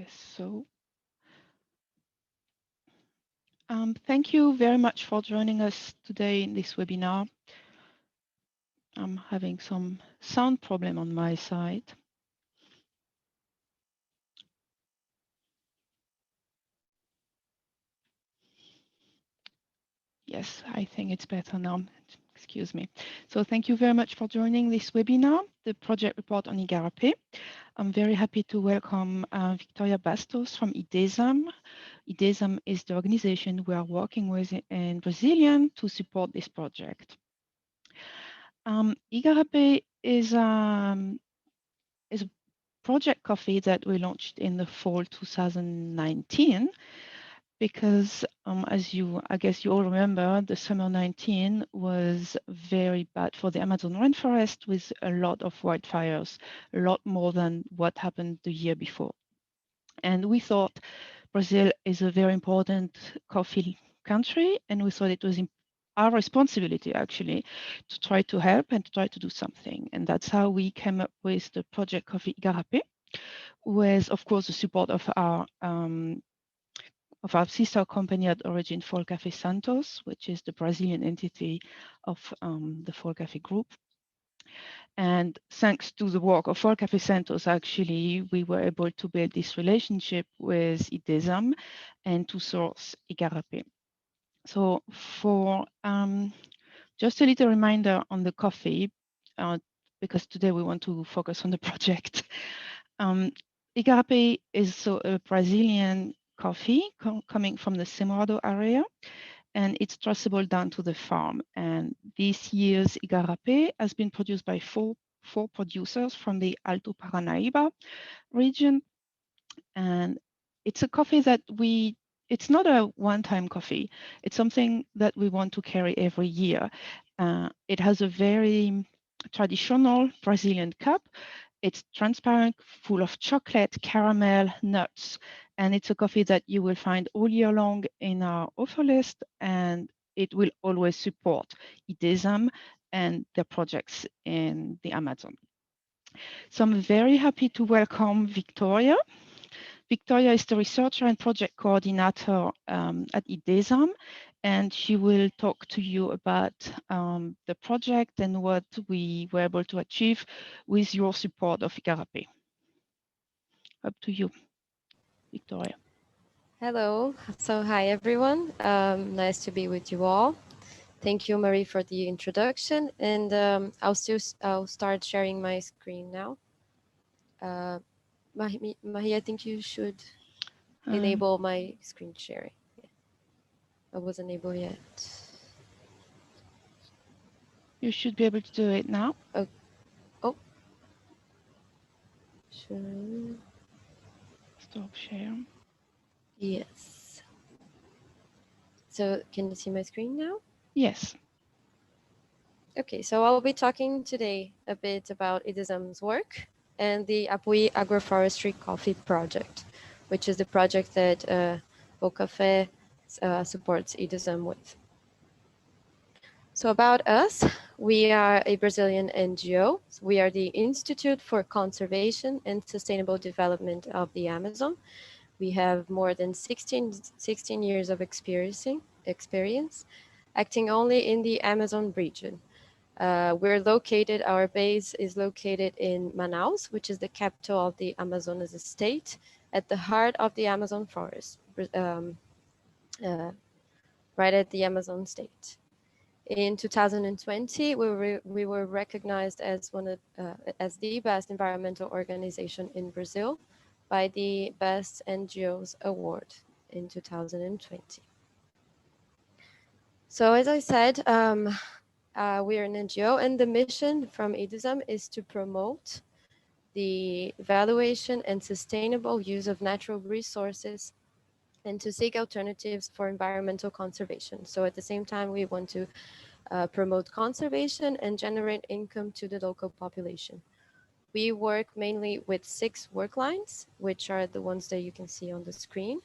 Yes, so thank you very much for joining us today in this webinar. I'm having some sound problem on my side. Yes, I think it's better now. Excuse me. So thank you very much for joining this webinar, the project report on Igarapé. I'm very happy to welcome Victoria Bastos from IDESAM. IDESAM is the organization we are working with in Brazilian to support this project. Igarapé is a project coffee that we launched in the fall 2019 because I guess you all remember, the summer 19 was very bad for the Amazon rainforest with a lot of wildfires, a lot more than what happened the year before. And we thought Brazil is a very important coffee country, and we thought it was our responsibility actually to try to help and to try to do something. And that's how we came up with the project Coffee Igarapé, with, of course, the support of our sister company at origin, Folcafé Santos, which is the Brazilian entity of the Folcafé group. And thanks to the work of Folcafé Santos, actually, we were able to build this relationship with IDESAM and to source Igarapé. So for just a little reminder on the coffee, because today we want to focus on the project. Igarapé is so a Brazilian coffee coming from the Cerrado area, and it's traceable down to the farm. And this year's Igarapé has been produced by four producers from the Alto Paranaíba region. And it's a coffee that it's not a one-time coffee. It's something that we want to carry every year. It has a very traditional Brazilian cup. It's transparent, full of chocolate, caramel, nuts, and it's a coffee that you will find all year long in our offer list, and it will always support IDESAM and their projects in the Amazon. So I'm very happy to welcome Victoria. Victoria is the researcher and project coordinator at IDESAM, and she will talk to you about the project and what we were able to achieve with your support of Igarapé. Up to you, Victoria. Hello. So hi, everyone. Nice to be with you all. Thank you, Marie, for the introduction. And I'll start sharing my screen now. Mahi, I think you should enable my screen sharing. Yeah. I wasn't able yet. You should be able to do it now. Oh. Sure. Stop share. Yes. So can you see my screen now? Yes. Okay, so I'll be talking today a bit about IDESAM's work and the Apuí Agroforestry Coffee Project, which is the project that Folcafé supports IDESAM with. So about us, we are a Brazilian NGO. We are the Institute for Conservation and Sustainable Development of the Amazon. We have more than 16 years of experience, acting only in the Amazon region. Our base is located in Manaus, which is the capital of the Amazonas state, at the heart of the Amazon forest, right at the Amazon state. In 2020, we were recognized as as the best environmental organization in Brazil by the Best NGOs Award in 2020. So as I said, we are an NGO, and the mission from IDESAM is to promote the evaluation and sustainable use of natural resources and to seek alternatives for environmental conservation. So at the same time, we want to promote conservation and generate income to the local population. We work mainly with 6 work lines, which are the ones that you can see on the screen.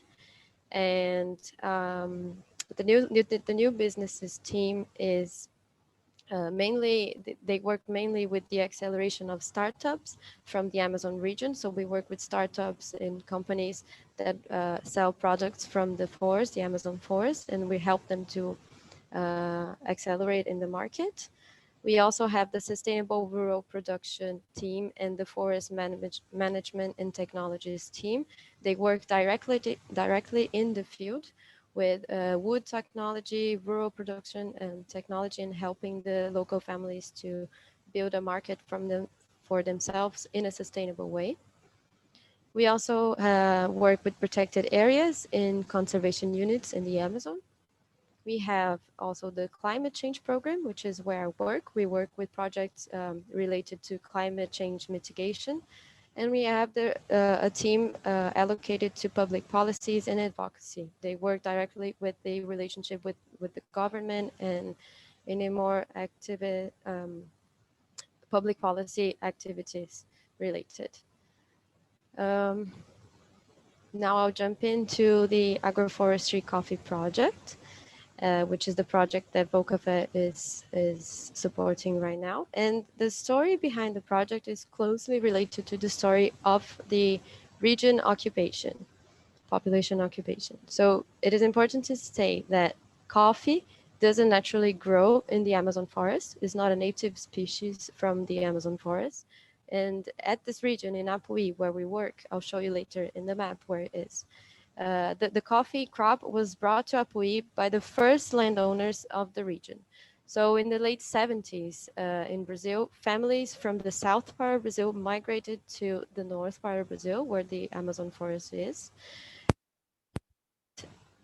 And the new businesses team is They work mainly with the acceleration of startups from the Amazon region. So we work with startups and companies that sell products from the forest, the Amazon forest, and we help them to accelerate in the market. We also have the Sustainable Rural Production team and the Forest Management and Technologies team. They work directly in the field with wood technology, rural production and technology, and helping the local families to build a market for themselves in a sustainable way. We also work with protected areas in conservation units in the Amazon. We have also the climate change program, which is where I work. We work with projects related to climate change mitigation. And we have a team allocated to public policies and advocacy. They work directly with the relationship with the government and in a more active public policy activities related. Um, Now I'll jump into the agroforestry coffee project. Which is the project that Vocafé is supporting right now. And the story behind the project is closely related to the story of the region occupation, population occupation. So it is important to say that coffee doesn't naturally grow in the Amazon forest. It's not a native species from the Amazon forest. And at this region in Apuí, where we work, I'll show you later in the map where it is. The coffee crop was brought to Apuí by the first landowners of the region. So in the late 70s in Brazil, families from the south part of Brazil migrated to the north part of Brazil, where the Amazon forest is,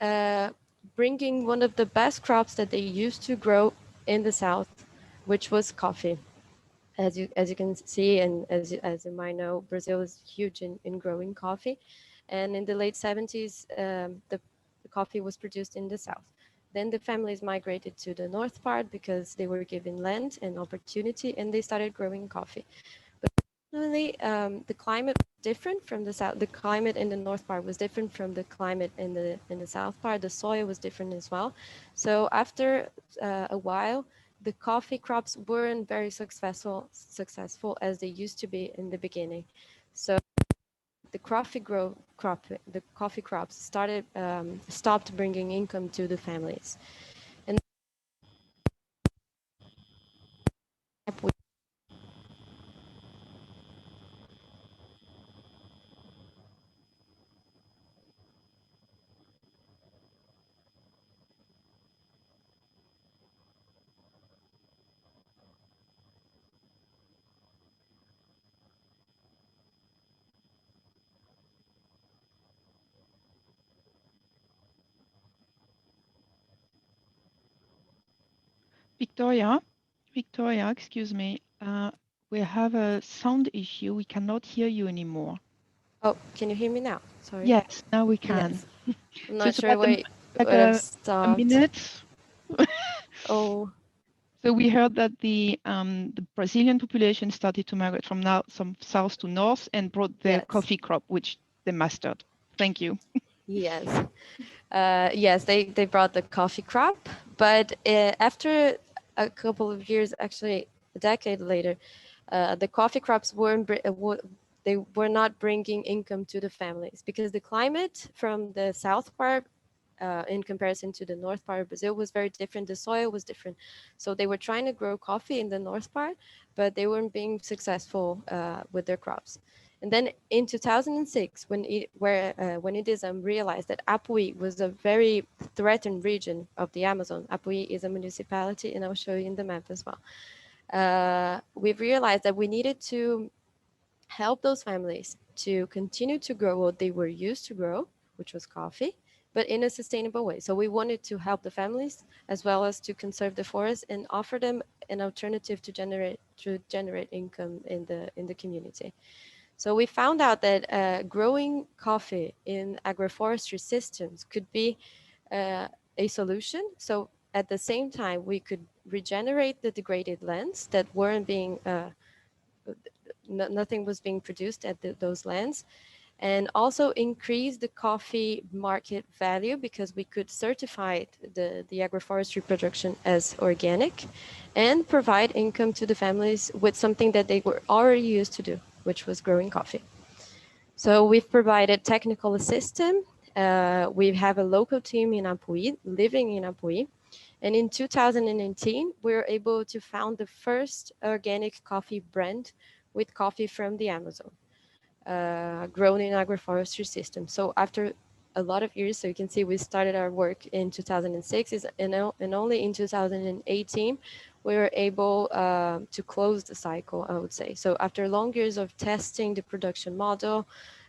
uh, bringing one of the best crops that they used to grow in the south, which was coffee. As you can see, and as you might know, Brazil is huge in growing coffee. And in the late 70s, the coffee was produced in the south. Then the families migrated to the north part because they were given land and opportunity, and they started growing coffee. Unfortunately, the climate was different from the south. The climate in the north part was different from the climate in the south part. The soil was different as well. So after a while, the coffee crops weren't very successful as they used to be in the beginning. So the coffee crops stopped bringing income to the families. And Victoria, Victoria, excuse me. We have a sound issue. We cannot hear you anymore. oh, can you hear me now? Sorry. Yes, now we can. Yes. I'm So not it's sure about why like would have a stopped. minute. Oh, So we heard that the Brazilian population started to migrate from south to north and brought the yes. coffee crop, which they mastered. Thank you. Yes. Yes, they brought the coffee crop, but after a couple of years, actually a decade later, the coffee crops they were not bringing income to the families because the climate from the south part in comparison to the north part of Brazil was very different. The soil was different. So they were trying to grow coffee in the north part, but they weren't being successful with their crops. And then in 2006, when IDISM realized that Apuí was a very threatened region of the Amazon, Apuí is a municipality, and I'll show you in the map as well. We've realized that we needed to help those families to continue to grow what they were used to grow, which was coffee, but in a sustainable way. So we wanted to help the families as well as to conserve the forest and offer them an alternative to generate income in the community. So we found out that growing coffee in agroforestry systems could be a solution. So at the same time, we could regenerate the degraded lands that weren't being nothing was being produced at those lands, and also increase the coffee market value because we could certify the agroforestry production as organic and provide income to the families with something that they were already used to do, which was growing coffee. So we've provided technical assistance. We have a local team in Apuí, living in Apuí. And in 2018, we were able to found the first organic coffee brand with coffee from the Amazon, grown in agroforestry system. So after a lot of years, so you can see we started our work in 2006, and only in 2018, we were able to close the cycle, I would say. So after long years of testing the production model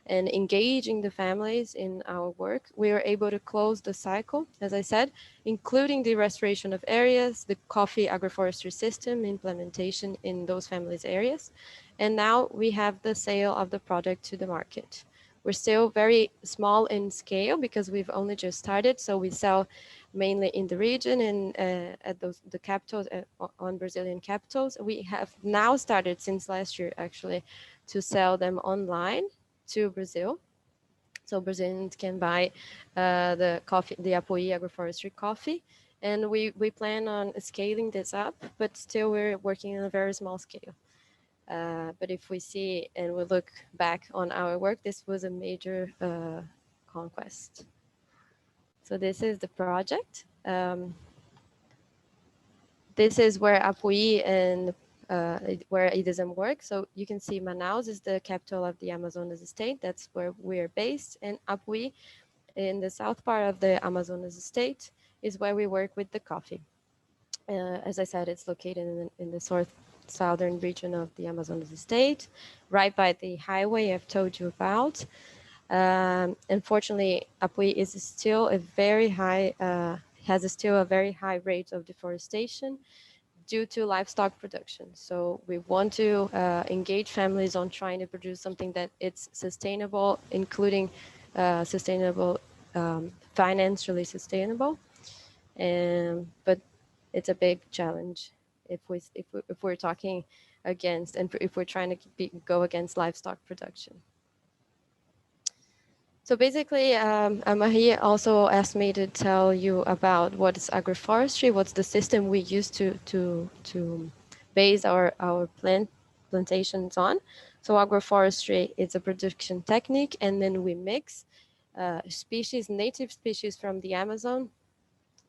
and engaging the families in our work, we were able to close the cycle, as I said, including the restoration of areas, the coffee agroforestry system implementation in those families' areas. And now we have the sale of the product to the market. We're still very small in scale because we've only just started. So we sell mainly in the region and at the capitals, on Brazilian capitals. We have now started since last year actually to sell them online to Brazil. So Brazilians can buy the coffee, the Apoí agroforestry coffee. And we plan on scaling this up, but still we're working on a very small scale. But if we see and we look back on our work, this was a major conquest. So this is the project. This is where Apuí and where IDESM works. So you can see Manaus is the capital of the Amazonas state. That's where we're based. And Apuí, in the south part of the Amazonas state, is where we work with the coffee. As I said, it's located in the southern region of the Amazonas state, right by the highway I've told you about. Unfortunately, Apuí is still a very high, has still a very high rate of deforestation due to livestock production. So we want to engage families on trying to produce something that it's sustainable, including sustainable, financially sustainable. But it's a big challenge if we're talking against and if we're trying to go against livestock production. So basically, Marie also asked me to tell you about what is agroforestry, what's the system we use to base our plantations on. So agroforestry is a production technique, and then we mix species, native species from the Amazon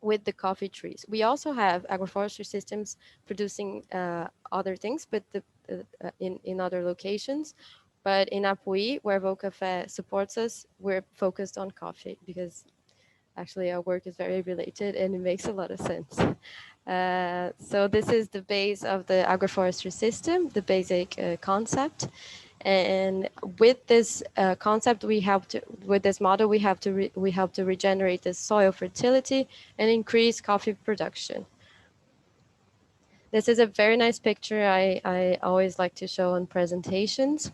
with the coffee trees. We also have agroforestry systems producing other things, but in other locations. But in Apuí, where Vocafé supports us, we're focused on coffee because actually our work is very related and it makes a lot of sense. So this is the base of the agroforestry system, the basic concept. And with this concept, with this model, we have to regenerate the soil fertility and increase coffee production. This is a very nice picture I always like to show on presentations.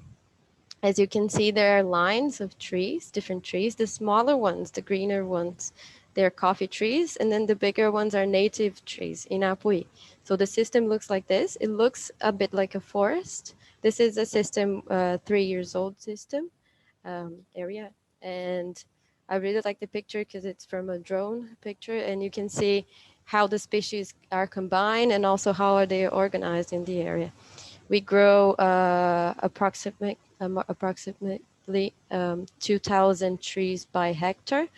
As you can see, there are lines of trees, different trees. The smaller ones, the greener ones, they're coffee trees, and then the bigger ones are native trees in Apuí. So the system looks like this. It looks a bit like a forest. This is a system, 3 years old system area. And I really like the picture because it's from a drone picture, and you can see how the species are combined and also how are they organized in the area. We grow approximately 2,000 trees by hectare,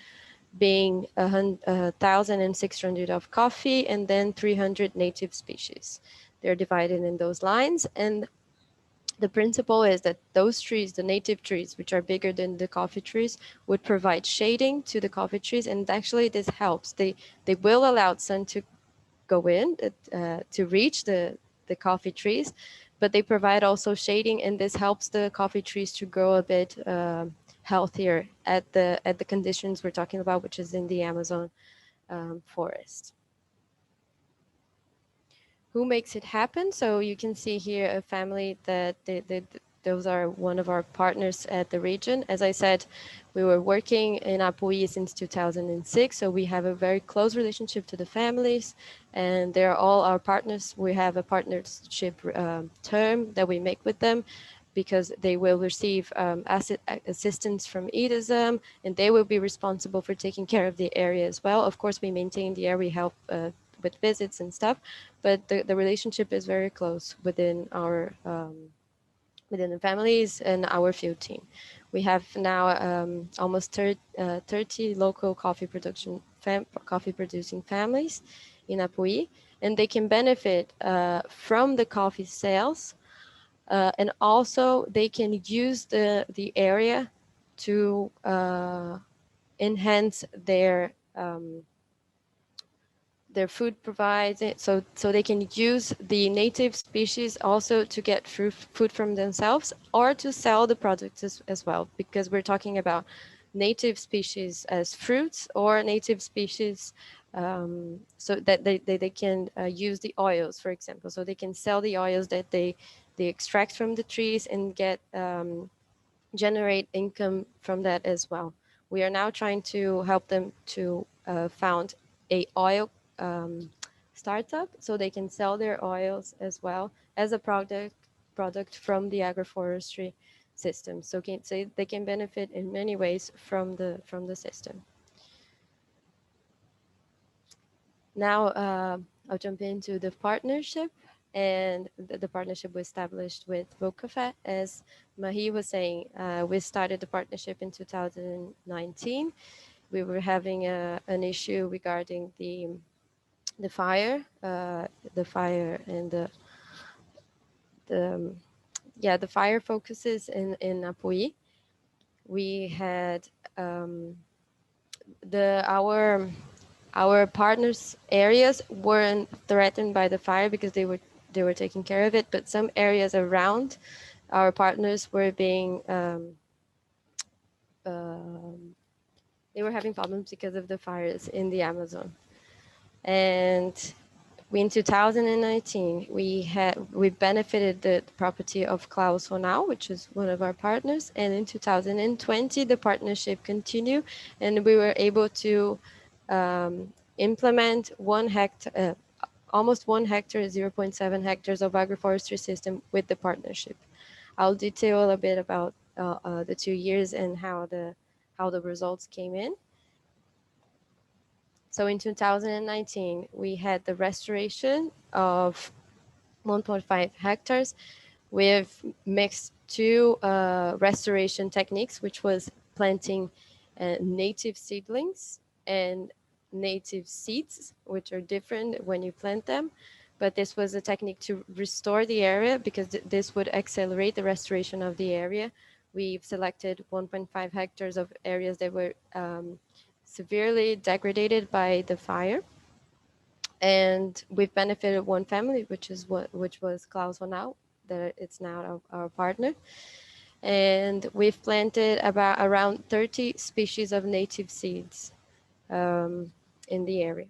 being 1,600 of coffee and then 300 native species. They're divided in those lines, and the principle is that those trees, the native trees, which are bigger than the coffee trees, would provide shading to the coffee trees, and actually this helps. They will allow sun to go in to reach the coffee trees, but they provide also shading, and this helps the coffee trees to grow a bit healthier at the conditions we're talking about, which is in the Amazon forest. Who makes it happen? So you can see here a family that those are one of our partners at the region. As I said, we were working in Apuí since 2006, so we have a very close relationship to the families, and they're all our partners. We have a partnership term that we make with them. because they will receive assistance from EDISM, and they will be responsible for taking care of the area as well. Of course, we maintain the area, we help with visits and stuff, but the relationship is very close within our within the families and our field team. We have now almost 30 local coffee producing families in Apuí, and they can benefit from the coffee sales, and also they can use the area to enhance their food provides it, so they can use the native species also to get food from themselves or to sell the products as well, because we're talking about native species as fruits or native species, so that they can use the oils, for example, so they can sell the oils that they extract from the trees and get generate income from that as well. We are now trying to help them to found a oil startup, so they can sell their oils as well as a product from the agroforestry system. So they can benefit in many ways from the system. Now I'll jump into the partnership, and the partnership was established with Bocafe. As Mahi was saying, we started the partnership in 2019. We were having an issue regarding the fire, and the fire focuses in Apuí. We had our partners' areas weren't threatened by the fire because they were taking care of it, but some areas around our partners were being they were having problems because of the fires in the Amazon. And in 2019, we benefited the property of Klaus Honau, which is one of our partners. And in 2020, the partnership continued, and we were able to implement almost 1 hectare, 0.7 hectares of agroforestry system with the partnership. I'll detail a bit about the 2 years and how the results came in. So in 2019, we had the restoration of 1.5 hectares. We've mixed two restoration techniques, which was planting native seedlings and native seeds, which are different when you plant them. But this was a technique to restore the area, because this would accelerate the restoration of the area. We've selected 1.5 hectares of areas that were severely degraded by the fire, and we've benefited one family, which was Klaus Honau, that it's now our partner, and we've planted around 30 species of native seeds in the area.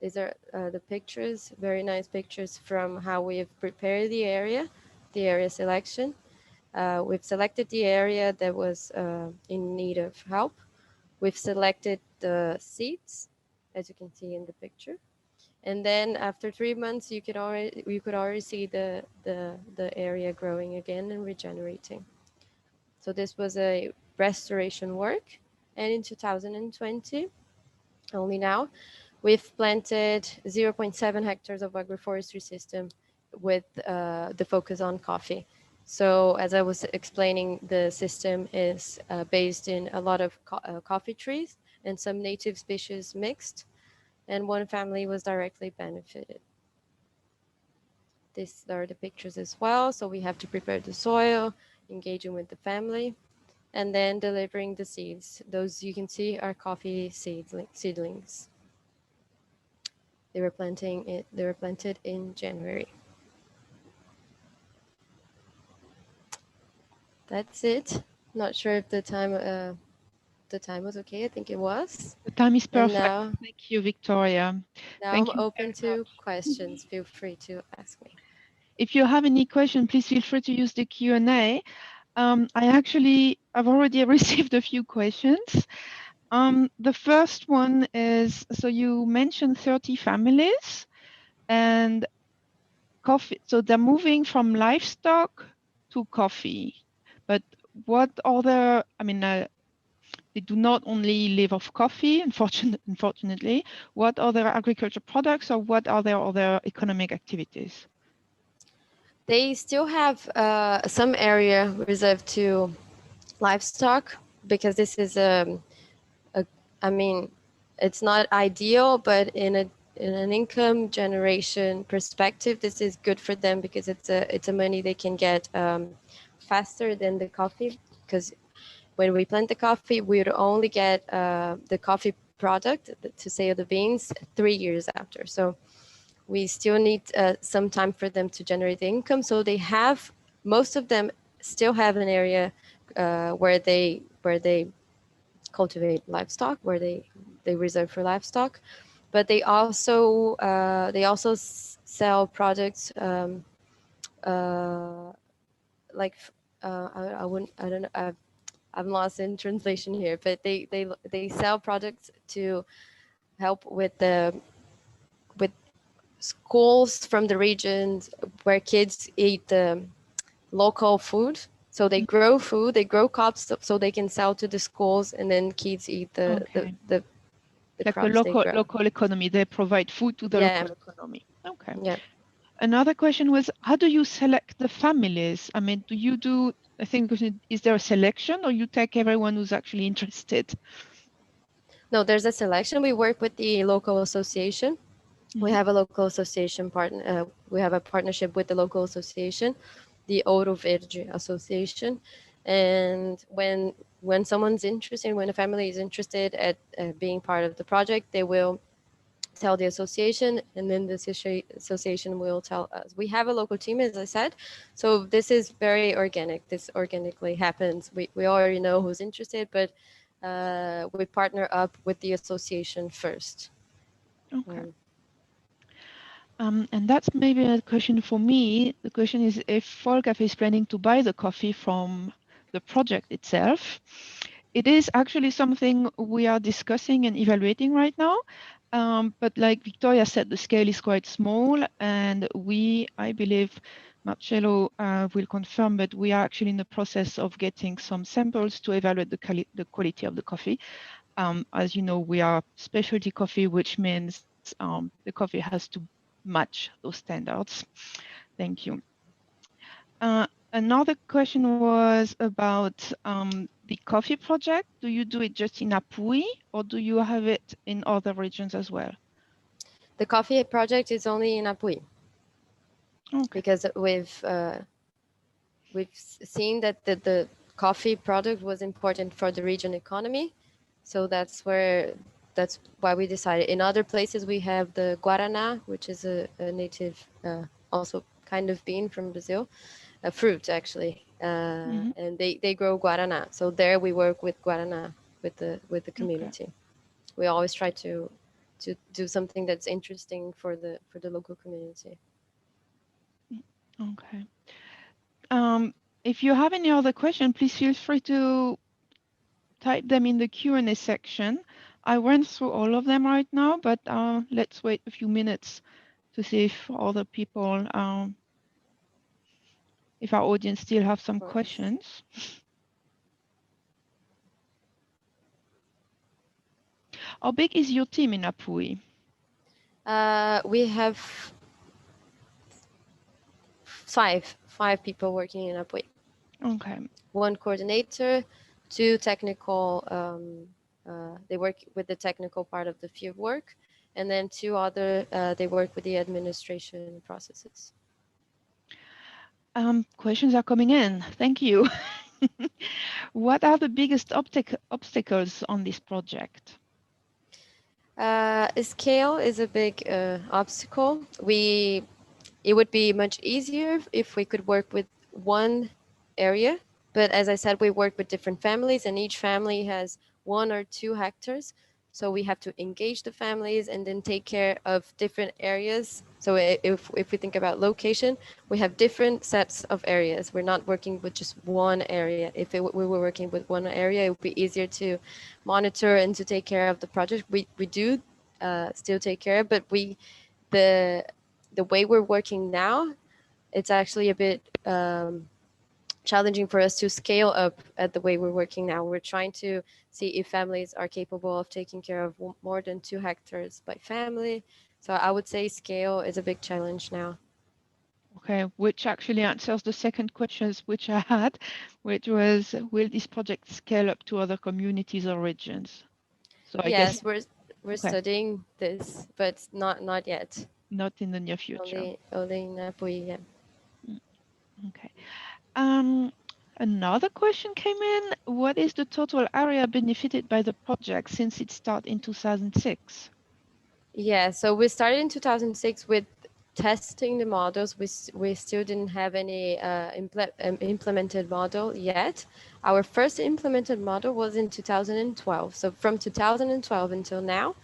These are the pictures, very nice pictures from how we've prepared the area selection. We've selected the area that was in need of help. We've selected the seeds, as you can see in the picture. And then after 3 months, you could already see the area growing again and regenerating. So this was a restoration work. And in 2020, only now, we've planted 0.7 hectares of agroforestry system with the focus on coffee. So as I was explaining, the system is based in a lot of coffee trees and some native species mixed, and one family was directly benefited. These are the pictures as well. So we have to prepare the soil, engaging with the family, and then delivering the seeds. Those you can see are coffee seedlings. They were planted in January. That's it. Not sure if the time was okay. I think it was. The time is And perfect. Thank you, Victoria. I'm open to questions. Feel free to ask me. If you have any question, please feel free to use the Q&A. I've already received a few questions. The first one is, so you mentioned 30 families and coffee. So they're moving from livestock to coffee, but what other, I mean, they do not only live off coffee, unfortunately. What other agriculture products or what are their other economic activities? They still have some area reserved to livestock because this is a I mean, it's not ideal, but in an income generation perspective, this is good for them because it's a money they can get faster than the coffee. Because when we plant the coffee, we would only get the coffee product, to say the beans, 3 years after. So we still need some time for them to generate the income. So they have, most of them still have an area where they cultivate livestock, where they reserve for livestock, but they also sell products uh, like I wouldn't I don't know I'm lost in translation here, but they sell products to help with schools from the regions where kids eat the local food. So they grow food, they grow crops so they can sell to the schools, and then kids eat Okay. the Like the crops they grow. local economy, they provide food to the Yeah, local economy. Okay. yeah. Another question was, how do you select the families? I mean, I think, is there a selection or you take everyone who's actually interested? No, there's a selection. We work with the local association. We Mhm. have a local association partner. We have a partnership with the local association, the Ouro Verde Association. And when someone's interested, when a family is interested at being part of the project, they will tell the association, and then the association will tell us. We have a local team, as I said, so this is very organic. This organically happens. We already know who's interested, but we partner up with the association first. Okay. And that's maybe a question for me. The question is if Folcafe is planning to buy the coffee from the project itself. It is actually something we are discussing and evaluating right now. But like Victoria said, the scale is quite small, and I believe, Marcello will confirm, but we are actually in the process of getting some samples to evaluate the quality of the coffee. As you know, we are specialty coffee, which means the coffee has to match those standards. Thank you. Another question was about the coffee project. Do you do it just in Apui or do you have it in other regions as well? The coffee project is only in Apui. Okay. Because we've seen that the coffee product was important for the region economy, so that's why we decided. In other places, we have the guaraná, which is a native, also kind of bean from Brazil, a fruit actually, Mhm. and they grow guaraná. So there we work with guaraná with the Okay. community. We always try to do something that's interesting for the local community. Okay. If you have any other question, please feel free to type them in the Q&A section. I went through all of them right now, but let's wait a few minutes to see if other people, if our audience still have Of some course. questions. How big is your team in Apui? We have five people working in Apui. Okay. One coordinator, two technical. They work with the technical part of the field work, and then two other. They work with the administration processes. Questions are coming in. Thank you. What are the biggest obstacles on this project? Scale is a big obstacle. It would be much easier if we could work with one area. But as I said, we work with different families, and each family has 1 or 2 hectares. So we have to engage the families and then take care of different areas. So if we think about location, we have different sets of areas. We're not working with just one area. If we were working with one area, it would be easier to monitor and to take care of the project. We do still take care, but the the way we're working now, it's actually a bit challenging for us to scale up at the way we're working now. We're trying to see if families are capable of taking care of more than 2 hectares by family. So I would say scale is a big challenge now. Okay, which actually answers the second questions which I had, which was, will this project scale up to other communities or regions? So I guess, Yes, we're okay, studying this, but not yet. not in the near future. Only in Napoli. Yeah. Mm, okay. Um, Another question came in. What is the total area benefited by the project since it started in 2006? Yeah, so we started in 2006 with testing the models. We still didn't have any implemented model yet. Our first implemented model was in 2012. So from 2012 until now,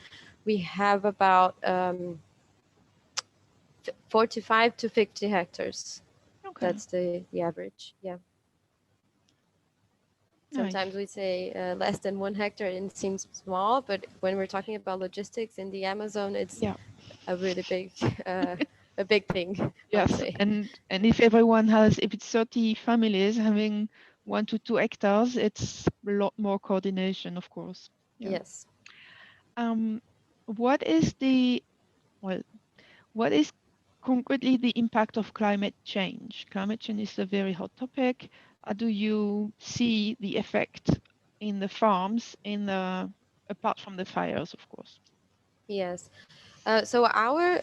we have about 45 to 50 hectares. Okay, That's the average. Yeah. Sometimes nice. we say less than 1 hectare and it seems small, but when we're talking about logistics in the Amazon, it's Yeah. a really big, uh, a big thing, I would Yes, say. and if everyone has, if it's 30 families having 1 to 2 hectares, it's a lot more coordination, of course. Yeah. Yes. Um, what is the, well, what is concretely the impact of climate change? Climate change is a very hot topic. How do you see the effect in the farms, in the, apart from the fires, of course? Yes. So our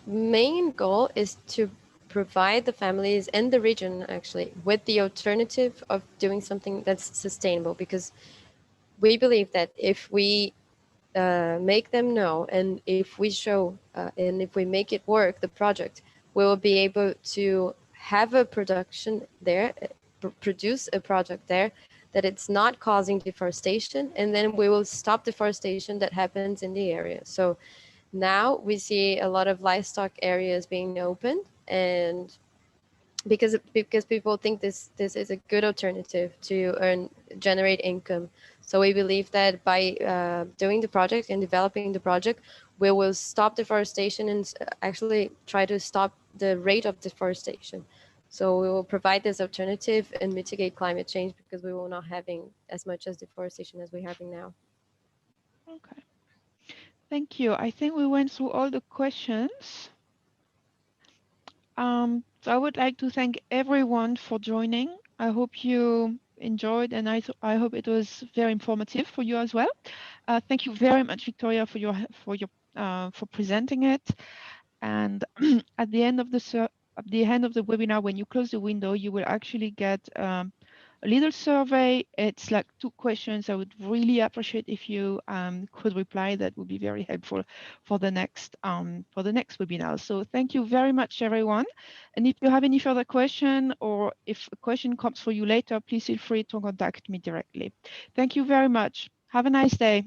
main goal is to provide the families in the region actually with the alternative of doing something that's sustainable, because we believe that if we make them know, and if we show and if we make it work, the project, we will be able to have a production there, produce a project there that it's not causing deforestation, and then we will stop deforestation that happens in the area. So now we see a lot of livestock areas being opened, and because people think this is a good alternative to generate income. So we believe that by doing the project and developing the project, we will stop deforestation and actually try to stop the rate of deforestation. So we will provide this alternative and mitigate climate change, because we will not having as much as deforestation as we're having now. Okay, thank you. I think we went through all the questions. So I would like to thank everyone for joining. I hope you enjoyed, and I hope it was very informative for you as well. Thank you very much, Victoria, for presenting it. And at the end of at the end of the webinar, when you close the window, you will actually get a little survey. It's like 2 questions. I would really appreciate if you could reply. That would be very helpful for the next webinar. So thank you very much, everyone. And if you have any further question, or if a question comes for you later, please feel free to contact me directly. Thank you very much. Have a nice day.